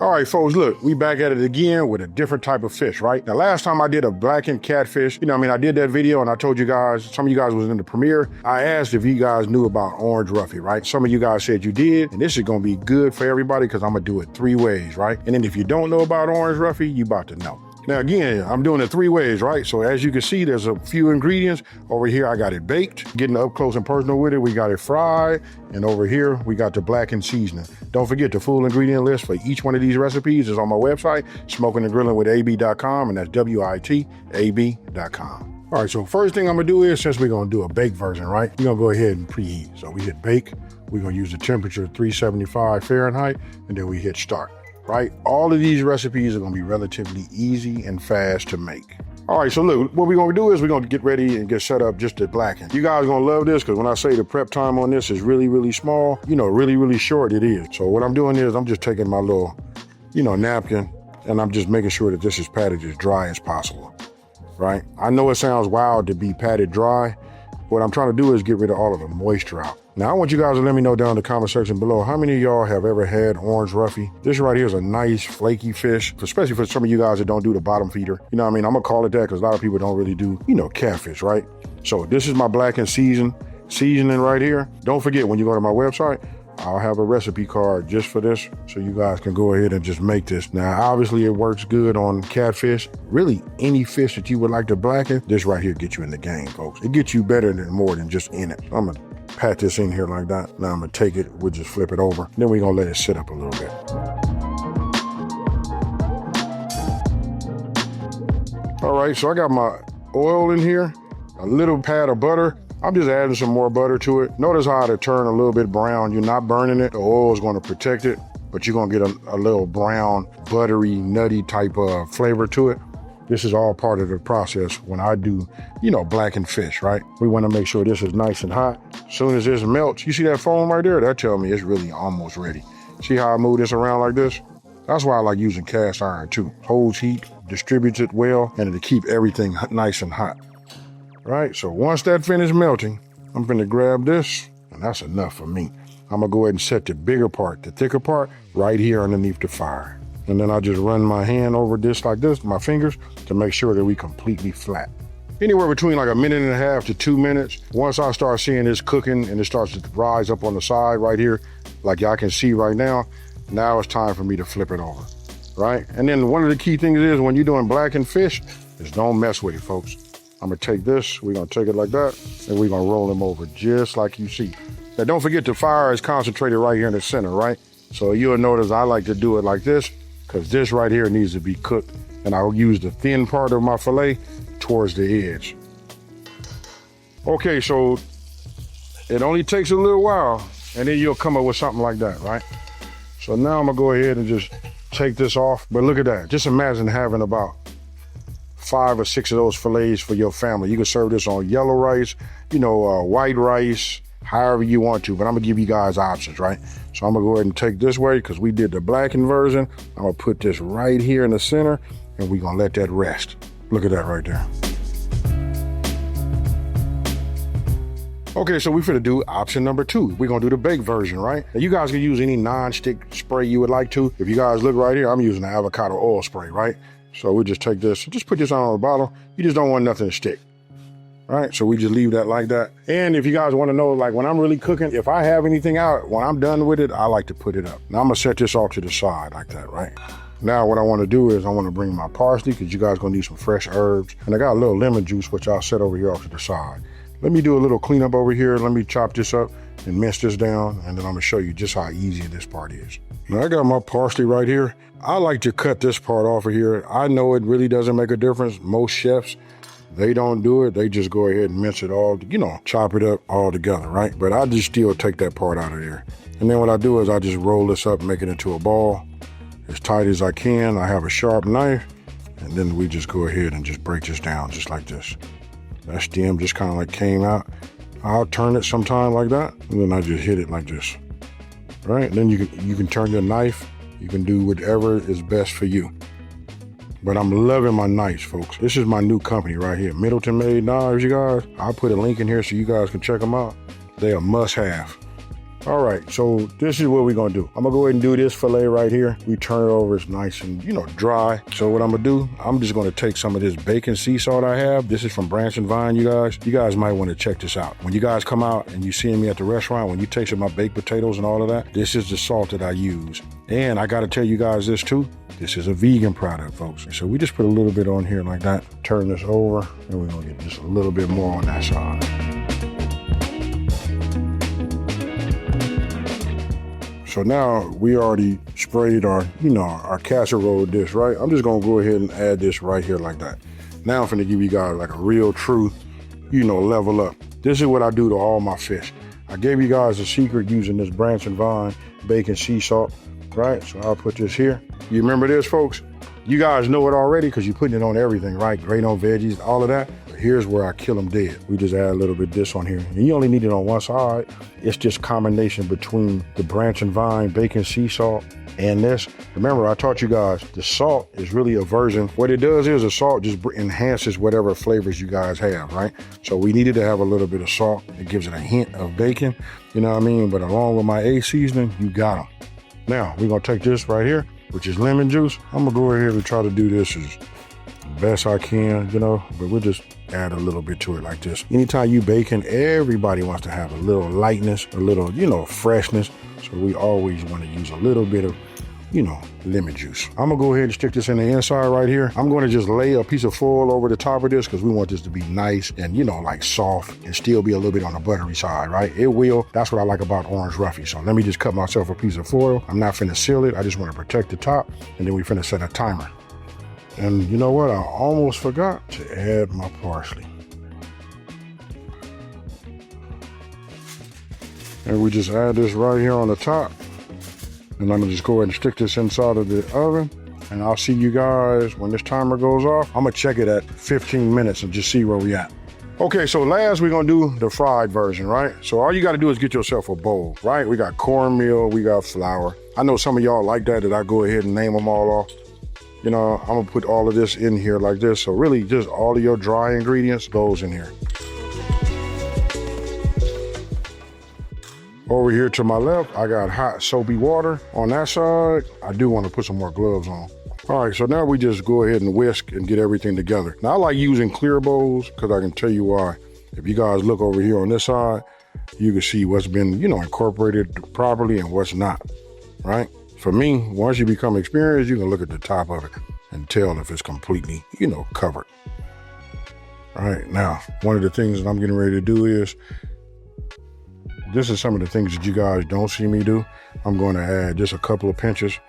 All right, folks, look, we back at it again with a different type of fish, right? Now, last time I did a blackened catfish, I did that video and I told you guys, some of you guys was in the premiere. I asked if you guys knew about orange roughy, right? Some of you guys said you did, and this is gonna be good for everybody because I'm gonna do it 3 ways, right? And then if you don't know about orange roughy, you about to know. Now again, I'm doing it 3 ways, right? So as you can see, there's a few ingredients. Over here, I got it baked. Getting up close and personal with it, we got it fried. And over here, we got the blackened seasoning. Don't forget the full ingredient list for each one of these recipes is on my website, smokinandgrillingwithab.com, and that's WITAB.com. All right, so first thing I'm gonna do is, since we're gonna do a baked version, right? We're gonna go ahead and preheat. So we hit bake, we're gonna use the temperature 375 Fahrenheit, and then we hit start. Right? All of these recipes are gonna be relatively easy and fast to make. All right, so look, what we're gonna do is we're gonna get ready and get set up just to blacken. You guys are gonna love this because when I say the prep time on this is really, really small, really, really short it is. So what I'm doing is I'm just taking my little, napkin and I'm just making sure that this is patted as dry as possible, right? I know it sounds wild to be patted dry. What I'm trying to do is get rid of all of the moisture out. Now, I want you guys to let me know down in the comment section below, how many of y'all have ever had orange roughy? This right here is a nice flaky fish, especially for some of you guys that don't do the bottom feeder. I'm gonna call it that because a lot of people don't really do, catfish, right? So this is my blackened seasoning right here. Don't forget, when you go to my website, I'll have a recipe card just for this so you guys can go ahead and just make this. Now, obviously it works good on catfish. Really, any fish that you would like to blacken, this right here gets you in the game, folks. It gets you better than more than just in it. I'm gonna pat this in here like that. Now I'm gonna take it, we'll just flip it over. Then we're gonna let it sit up a little bit. All right, so I got my oil in here, a little pad of butter. I'm just adding some more butter to it. Notice how it'll turn a little bit brown. You're not burning it. The oil is gonna protect it, but you're gonna get a little brown, buttery, nutty type of flavor to it. This is all part of the process when I do, blackened fish, right? We wanna make sure this is nice and hot. As soon as this melts, you see that foam right there? That tells me it's really almost ready. See how I move this around like this? That's why I like using cast iron too. Holds heat, distributes it well, and it'll keep everything nice and hot. Right, so once that finishes melting, I'm gonna grab this, and that's enough for me. I'm gonna go ahead and set the bigger part, the thicker part, right here underneath the fire. And then I just run my hand over this like this, my fingers, to make sure that we completely flat. Anywhere between like 1.5 minutes to 2 minutes. Once I start seeing this cooking and it starts to rise up on the side right here, like y'all can see right now it's time for me to flip it over, right? And then one of the key things is when you're doing blackened fish is don't mess with it, folks. I'm gonna take this, we're gonna take it like that, and we're gonna roll them over just like you see. Now don't forget the fire is concentrated right here in the center, right? So you'll notice I like to do it like this, because this right here needs to be cooked. And I'll use the thin part of my filet towards the edge. Okay, so it only takes a little while, and then you'll come up with something like that, right? So now I'm gonna go ahead and just take this off. But look at that, just imagine having about 5 or 6 of those fillets for your family. You can serve this on yellow rice, white rice, however you want to, but I'm gonna give you guys options, right? So I'm gonna go ahead and take this way because we did the blackened version. I'm gonna put this right here in the center and we're gonna let that rest. Look at that right there. Okay, so we're finna do option number 2. We're gonna do the baked version, right? Now you guys can use any non-stick spray you would like to. If you guys look right here, I'm using the avocado oil spray, right? So we just take this, just put this on the bottle. You just don't want nothing to stick. All right, so we just leave that like that. And if you guys want to know, like when I'm really cooking, if I have anything out, when I'm done with it, I like to put it up. Now I'm gonna set this off to the side like that, right? Now what I want to do is I want to bring my parsley because you guys gonna need some fresh herbs. And I got a little lemon juice, which I'll set over here off to the side. Let me do a little cleanup over here. Let me chop this up and mince this down. And then I'm gonna show you just how easy this part is. Now I got my parsley right here. I like to cut this part off of here. I know it really doesn't make a difference. Most chefs, they don't do it. They just go ahead and mince it all, chop it up all together, right? But I just still take that part out of there. And then what I do is I just roll this up, make it into a ball as tight as I can. I have a sharp knife, and then we just go ahead and just break this down just like this. That stem just kind of like came out. I'll turn it sometime like that, and then I just hit it like this, right? And then you can turn your knife. You can do whatever is best for you. But I'm loving my knives, folks. This is my new company right here, Middleton Made Knives, you guys. I'll put a link in here so you guys can check them out. They are must have. All right, so this is what we're gonna do. I'm gonna go ahead and do this fillet right here. We turn it over, it's nice and, dry. So what I'm gonna do, I'm just gonna take some of this bacon sea salt I have. This is from Branch and Vine, you guys. You guys might wanna check this out. When you guys come out and you see me at the restaurant, when you tasted my baked potatoes and all of that, this is the salt that I use. And I gotta tell you guys this too, this is a vegan product, folks. So we just put a little bit on here like that, turn this over, and we're gonna get just a little bit more on that side. So now we already sprayed our, our casserole dish, right? I'm just gonna go ahead and add this right here like that. Now I'm finna give you guys like a real truth, level up. This is what I do to all my fish. I gave you guys a secret using this Branch and Vine bacon sea salt, right? So I'll put this here. You remember this, folks? You guys know it already because you're putting it on everything, right? Great on veggies, all of that. But here's where I kill them dead. We just add a little bit of this on here. And you only need it on one side. It's just combination between the Branch and Vine bacon sea salt and this. Remember, I taught you guys the salt is really a version. What it does is the salt just enhances whatever flavors you guys have, right? So we needed to have a little bit of salt. It gives it a hint of bacon, you know what I mean? But along with my seasoning, you got them. Now, we're gonna take this right here, which is lemon juice. I'm gonna go ahead and try to do this as best I can, but we'll just add a little bit to it like this. Anytime you baking, everybody wants to have a little lightness, a little, freshness. So we always want to use a little bit of, lemon juice. I'm gonna go ahead and stick this in the inside right here. I'm gonna just lay a piece of foil over the top of this because we want this to be nice and, like soft and still be a little bit on the buttery side, right? It will. That's what I like about Orange Roughy. So let me just cut myself a piece of foil. I'm not finna seal it. I just want to protect the top, and then we finna set a timer. And you know what? I almost forgot to add my parsley. And we just add this right here on the top. And I'm gonna just go ahead and stick this inside of the oven. And I'll see you guys when this timer goes off. I'm gonna check it at 15 minutes and just see where we at. Okay, so last we're gonna do the fried version, right? So all you gotta do is get yourself a bowl, right? We got cornmeal, we got flour. I know some of y'all like that I go ahead and name them all off. I'm gonna put all of this in here like this. So really just all of your dry ingredients goes in here. Over here to my left, I got hot soapy water. On that side, I do want to put some more gloves on. All right, so now we just go ahead and whisk and get everything together. Now I like using clear bowls because I can tell you why. If you guys look over here on this side, you can see what's been, incorporated properly and what's not, right? For me, once you become experienced, you can look at the top of it and tell if it's completely, covered. All right, now, one of the things that I'm getting ready to do is, this is some of the things that you guys don't see me do. I'm going to add just a couple of pinches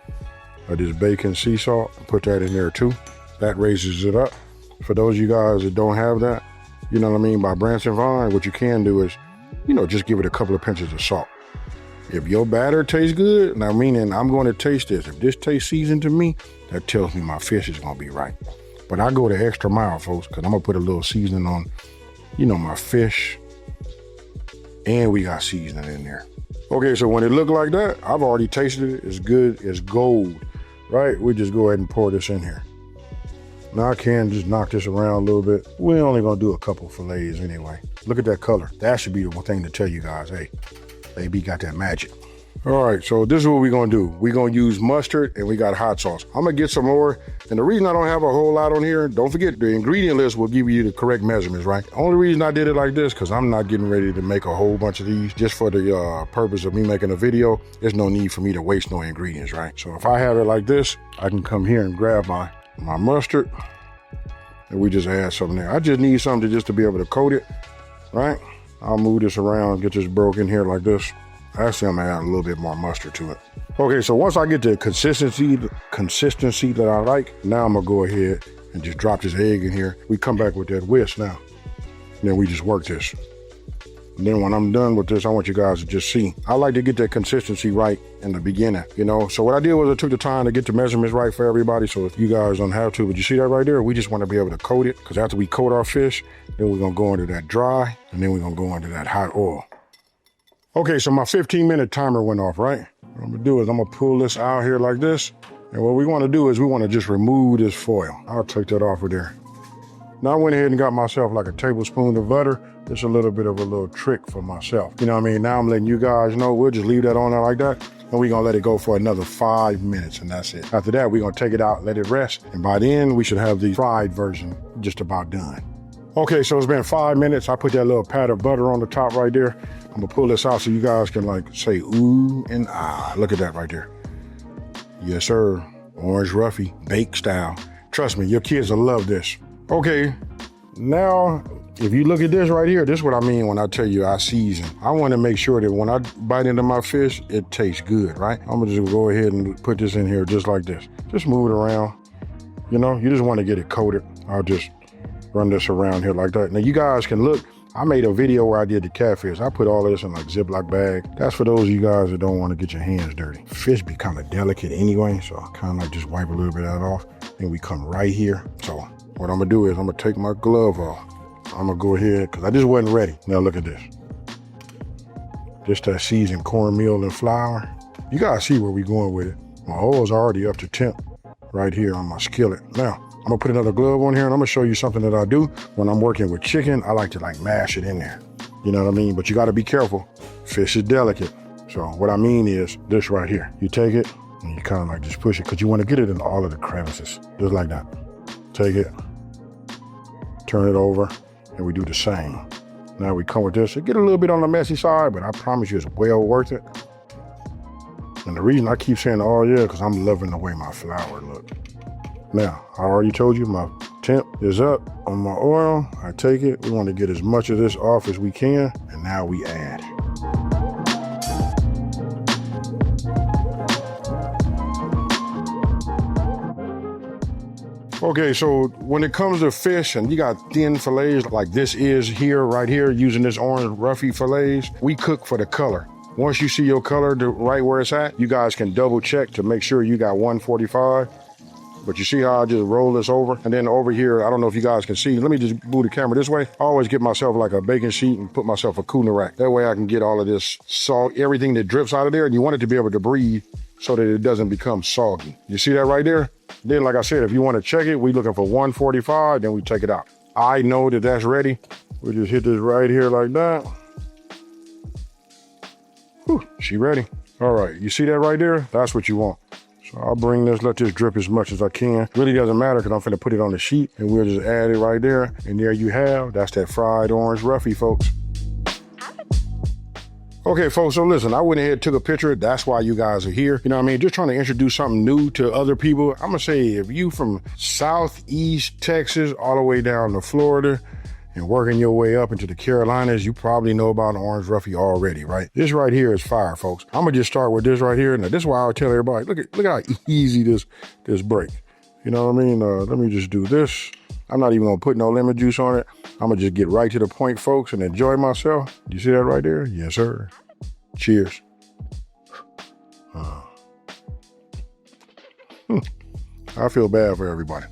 of this bacon sea salt and put that in there too. That raises it up. For those of you guys that don't have that, by Branch and Vine, what you can do is, just give it a couple of pinches of salt. If your batter tastes good, now meaning I'm going to taste this. If this tastes seasoned to me, that tells me my fish is going to be right. But I go the extra mile, folks, because I'm going to put a little seasoning on, my fish. And we got seasoning in there. Okay, so when it look like that, I've already tasted it. It's good as gold, right? We just go ahead and pour this in here. Now I can just knock this around a little bit. We're only gonna do a couple fillets anyway. Look at that color. That should be the one thing to tell you guys, hey, baby got that magic. All right, so this is what we're gonna do. We're gonna use mustard and we got hot sauce. I'm gonna get some more. And the reason I don't have a whole lot on here, don't forget the ingredient list will give you the correct measurements, right? The only reason I did it like this, because I'm not getting ready to make a whole bunch of these just for the purpose of me making a video. There's no need for me to waste no ingredients, right? So if I have it like this, I can come here and grab my mustard and we just add something there. I just need something just to be able to coat it, right? I'll move this around, get this broken here like this. Actually, I'm gonna add a little bit more mustard to it. Okay, so once I get the consistency that I like, now I'm gonna go ahead and just drop this egg in here. We come back with that whisk now. And then we just work this. And then when I'm done with this, I want you guys to just see. I like to get that consistency right in the beginning, So what I did was I took the time to get the measurements right for everybody. So if you guys don't have to, but you see that right there? We just want to be able to coat it. Because after we coat our fish, then we're gonna go into that dry, and then we're gonna go into that hot oil. Okay, so my 15-minute timer went off, right? What I'm gonna do is I'm gonna pull this out here like this. And what we wanna do is we wanna just remove this foil. I'll take that off of there. Now I went ahead and got myself like a tablespoon of butter. It's a little bit of a little trick for myself. You know what I mean? Now I'm letting you guys know. We'll just leave that on there like that. And we're gonna let it go for another 5 minutes, and that's it. After that, we're gonna take it out, let it rest. And by then, we should have the fried version just about done. Okay, so it's been 5 minutes. I put that little pat of butter on the top right there. I'm gonna pull this out so you guys can like say ooh and ah. Look at that right there. Yes, sir. Orange Roughy, bake style. Trust me, your kids will love this. Okay, now, if you look at this right here, this is what I mean when I tell you I season. I want to make sure that when I bite into my fish, it tastes good, right? I'm gonna just go ahead and put this in here just like this. Just move it around. You know, you just want to get it coated. I'll just run this around here like that. Now you guys can look. I made a video where I did the catfish. I put all of this in like Ziploc bag. That's for those of you guys that don't want to get your hands dirty. Fish be kind of delicate anyway, so I kind of like just wipe a little bit of that off. Then we come right here. So what I'm gonna do is I'm gonna take my glove off. I'm gonna go ahead, cause I just wasn't ready. Now look at this. Just that seasoned cornmeal and flour. You gotta see where we going with it. My oil's already up to temp right here on my skillet. Now, I'm gonna put another glove on here and I'm gonna show you something that I do. When I'm working with chicken, I like to like mash it in there. You know what I mean? But you gotta be careful. Fish is delicate. So what I mean is this right here. You take it and you kind of like just push it because you wanna get it in all of the crevices. Just like that. Take it, turn it over, and we do the same. Now we come with this. It get a little bit on the messy side, but I promise you it's well worth it. And the reason I keep saying oh yeah, because I'm loving the way my flour look. Now, I already told you my temp is up on my oil. I take it. We want to get as much of this off as we can. And now we add. Okay, so when it comes to fish and you got thin fillets like this is here, right here, using this orange roughy fillets, we cook for the color. Once you see your color right where it's at, you guys can double check to make sure you got 145. But you see how I just roll this over? And then over here, I don't know if you guys can see. Let me just move the camera this way. I always get myself like a baking sheet and put myself a cooler rack. That way I can get all of this salt, everything that drips out of there. And you want it to be able to breathe so that it doesn't become soggy. You see that right there? Then, like I said, if you want to check it, we're looking for 145, then we take it out. I know that that's ready. We'll just hit this right here like that. Whew, she ready. All right, you see that right there? That's what you want. So I'll bring this, let this drip as much as I can. Really doesn't matter because I'm finna put it on the sheet and we'll just add it right there. And there you have, that's that fried orange roughy, folks. Okay, folks, so listen, I went ahead and took a picture. That's why you guys are here. You know what I mean? Just trying to introduce something new to other people. I'm gonna say if you from Southeast Texas all the way down to Florida, and working your way up into the Carolinas, you probably know about Orange Roughy already, right? This right here is fire, folks. I'm gonna just start with this right here. Now, this is why I tell everybody, look at how easy this break. You know what I mean? Let me just do this. I'm not even gonna put no lemon juice on it. I'm gonna just get right to the point, folks, and enjoy myself. You see that right there? Yes, sir. Cheers. I feel bad for everybody.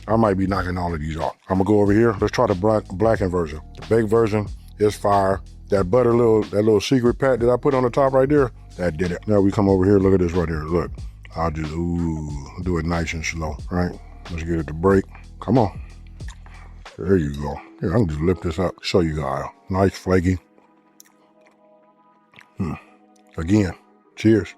I might be knocking all of these off. I'm gonna go over here. Let's try the blackened version. The baked version is fire. That butter that little secret pat that I put on the top right there, that did it. Now we come over here, look at this right here. Look, I'll just, do it nice and slow, right? Let's get it to break. Come on. There you go. Here, I can just lift this up, show you guys. Nice, flaky. Again, cheers.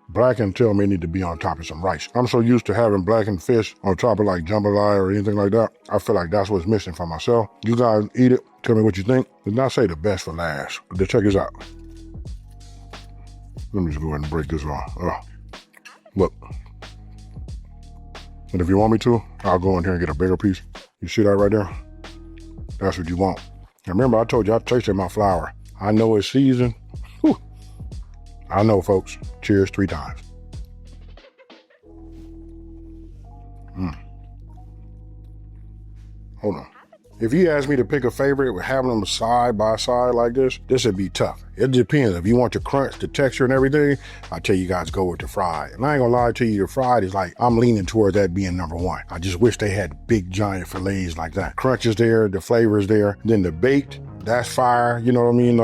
Blackened tell me need to be on top of some rice. I'm so used to having blackened fish on top of like jambalaya or anything like that. I feel like that's what's missing for myself. You guys eat it. Tell me what you think. Did not say the best for last. But check this out. Let me just go ahead and break this off. Look. And if you want me to, I'll go in here and get a bigger piece. You see that right there? That's what you want. And remember, I told you I tasted my flour. I know it's seasoned. Whew. I know, folks. Cheers 3 times. Hold on. If you ask me to pick a favorite with having them side by side like this would be tough. It depends. If you want the crunch, the texture and everything, I tell you guys go with the fried. And I ain't gonna lie to you, the fried is like, I'm leaning towards that being number 1. I just wish they had big giant fillets like that. Crunch is there, the flavor is there. Then the baked, that's fire. You know what I mean?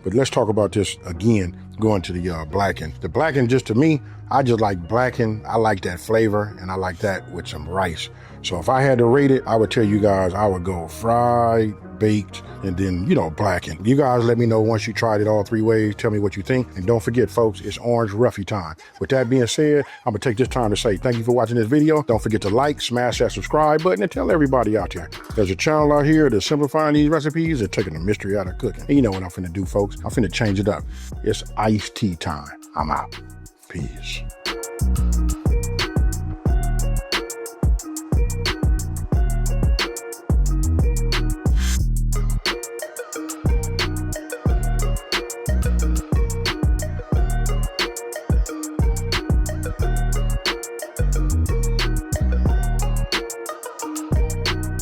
But let's talk about this again, going to the blackened. The blackened, just to me, I just like blackened. I like that flavor, and I like that with some rice. So if I had to rate it, I would tell you guys I would go fried, baked, and then, blackened. You guys let me know once you tried it all 3 ways. Tell me what you think. And don't forget, folks, it's Orange Roughy time. With that being said, I'm going to take this time to say thank you for watching this video. Don't forget to like, smash that subscribe button, and tell everybody out there. There's a channel out here that's simplifying these recipes and taking the mystery out of cooking. And you know what I'm finna do, folks? I'm finna change it up. It's iced tea time. I'm out. Peace.